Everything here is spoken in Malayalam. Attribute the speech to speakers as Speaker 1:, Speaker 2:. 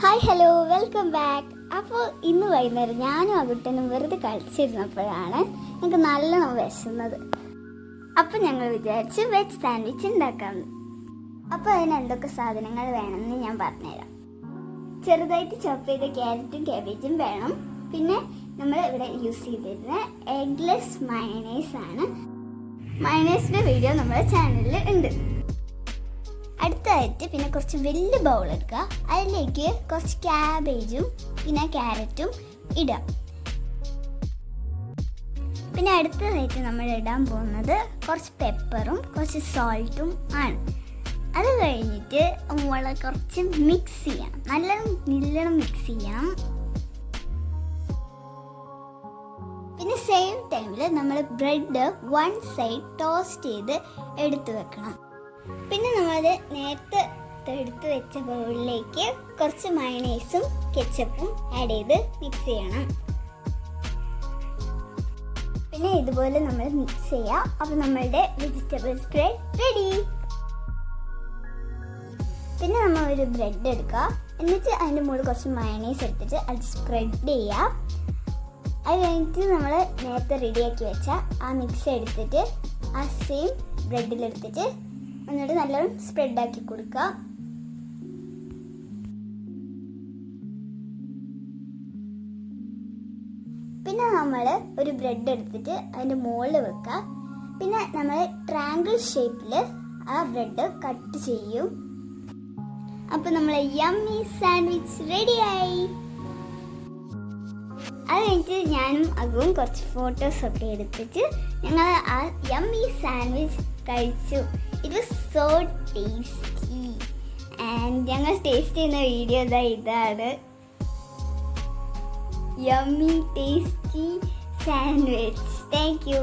Speaker 1: Hi hello welcome back. അപ്പോൾ ഇന്ന് വൈകുന്നേരം ഞാനും ആ കുട്ടനും വെറുതെ കളിച്ചിരുന്നപ്പോഴാണ് ഞങ്ങൾക്ക് നല്ലോണം വിശന്നത്. അപ്പോൾ ഞങ്ങൾ വിചാരിച്ച് വെജ് സാൻഡ്വിച്ച് ഉണ്ടാക്കാമെന്ന്. അപ്പോൾ അതിന് എന്തൊക്കെ സാധനങ്ങൾ വേണമെന്ന് ഞാൻ പറഞ്ഞുതരാം. ചെറുതായിട്ട് ചോപ്പ് ചെയ്ത ക്യാരറ്റും കാബേജും വേണം. പിന്നെ നമ്മൾ ഇവിടെ യൂസ് ചെയ്തിരുന്ന എഗ്ലെസ് മയണൈസ് ആണ്. മയണൈസിൻ്റെ വീഡിയോ നമ്മുടെ ചാനലിൽ ഉണ്ട്. അടുത്തായിട്ട് പിന്നെ കുറച്ച് വലിയ ബൗൾ എടുക്കുക. അതിലേക്ക് കുറച്ച് ക്യാബേജും പിന്നെ ക്യാരറ്റും ഇടാം. പിന്നെ അടുത്തതായിട്ട് നമ്മൾ ഇടാൻ പോകുന്നത് കുറച്ച് പെപ്പറും കുറച്ച് സോൾട്ടും ആണ്. അത് കഴിഞ്ഞിട്ട് നമ്മൾ കുറച്ച് മിക്സ് ചെയ്യണം, നല്ലോണം മിക്സ് ചെയ്യണം. പിന്നെ സെയിം ടൈമിൽ നമ്മൾ ബ്രെഡ് വൺ സൈഡ് ടോസ്റ്റ് ചെയ്ത് എടുത്തു വെക്കണം. പിന്നെ നമ്മൾ നേരത്തെ എടുത്ത് വെച്ച ബൗളിലേക്ക് കുറച്ച് മയണൈസും കെച്ചപ്പും ആഡ് ചെയ്ത് മിക്സ് ചെയ്യണം. പിന്നെ ഇതുപോലെ നമ്മൾ മിക്സ് ചെയ്യാം. അപ്പോൾ നമ്മളുടെ വെജിറ്റബിൾ സ്പ്രെഡ് റെഡി. പിന്നെ നമ്മൾ ഒരു ബ്രെഡ് എടുക്കുക, എന്നിട്ട് അതിൻ്റെ മുകളിൽ കുറച്ച് മയണൈസ് എടുത്തിട്ട് അത് സ്പ്രെഡ് ചെയ്യുക. അത് കഴിഞ്ഞിട്ട് നമ്മൾ നേരത്തെ റെഡിയാക്കി വെച്ച ആ മിക്സ് എടുത്തിട്ട് ആ സെയിം ബ്രെഡിലെടുത്തിട്ട് എന്നിട്ട് നല്ലോണം സ്പ്രെഡാക്കി കൊടുക്കുക. പിന്നെ നമ്മൾ ഒരു ബ്രെഡ് എടുത്തിട്ട് അതിൻ്റെ മുകളിൽ വെക്കുക. പിന്നെ നമ്മൾ ട്രയാങ്കിൾ ഷേപ്പിൽ ആ ബ്രെഡ് കട്ട് ചെയ്യും. അപ്പോൾ നമ്മളെ യമ്മി സാൻഡ്വിച്ച് റെഡിയായി. അത് കഴിഞ്ഞിട്ട് ഞാനും അകുവും കുറച്ച് ഫോട്ടോസൊക്കെ എടുത്തിട്ട് ഞങ്ങൾ ആ യമ്മി സാൻഡ്വിച്ച് കഴിച്ചു. It was so tasty and ഞങ്ങൾ ടേസ്റ്റ് ചെയ്യുന്ന വീഡിയോ ഇതാണ്. Yummy tasty sandwich. Thank you.